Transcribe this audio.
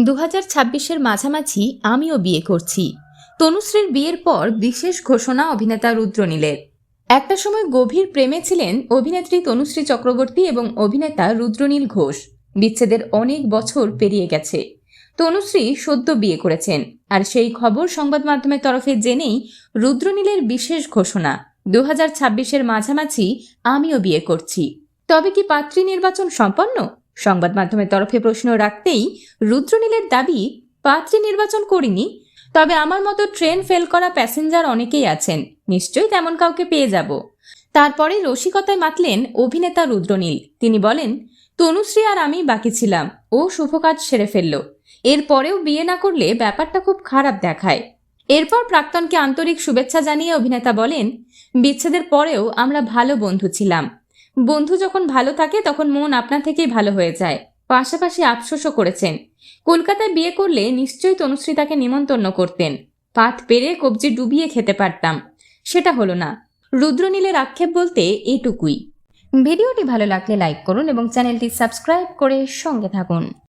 2026-এর মাঝামাঝি আমিও বিয়ে করছি। তনুশ্রীর বিয়ের পর বিশেষ ঘোষণা অভিনেতা রুদ্রনীলের। একটা সময় গভীর প্রেমে ছিলেন অভিনেত্রী তনুশ্রী চক্রবর্তী এবং অভিনেতা রুদ্রনীল ঘোষ। বিচ্ছেদের অনেক বছর পেরিয়ে গেছে। তনুশ্রী সদ্য বিয়ে করেছেন, আর সেই খবর সংবাদ মাধ্যমের তরফে জেনেই রুদ্রনীলের বিশেষ ঘোষণা, 2026-এর মাঝামাঝি আমিও বিয়ে করছি। তবে কি পাত্রী নির্বাচন সম্পন্ন? সংবাদ মাধ্যমের তরফে প্রশ্ন রাখতেই রুদ্রনীলের দাবি, পাত্রী নির্বাচন করিনি, তবে আমার মতো ট্রেন ফেল করা প্যাসেঞ্জার অনেকেই আছেন, নিশ্চয়ই তেমন কাউকে পেয়ে যাব। তারপরে রসিকতায় মাতলেন অভিনেতা রুদ্রনীল। তিনি বলেন, তনুশ্রী আর আমি বাকি ছিলাম, ও শুভ কাজ সেরে ফেলল। এরপরেও বিয়ে না করলে ব্যাপারটা খুব খারাপ দেখায়। এরপর প্রাক্তনকে আন্তরিক শুভেচ্ছা জানিয়ে অভিনেতা বলেন, বিচ্ছেদের পরেও আমরা ভালো বন্ধু ছিলাম। বন্ধু যখন ভালো থাকে তখন মন আপনা থেকেই ভালো হয়ে যায়। পাশাপাশি আফসোসও করেছেন, কলকাতায় বিয়ে করলে নিশ্চয়ই তনুশ্রী তাকে নিমন্ত্রণ করতেন, পাত পেরে কবজি ডুবিয়ে খেতে পারতাম, সেটা হলো না। রুদ্রনীলের আক্ষেপ বলতে এটুকুই। ভিডিওটি ভালো লাগলে লাইক করুন এবং চ্যানেলটি সাবস্ক্রাইব করে সঙ্গে থাকুন।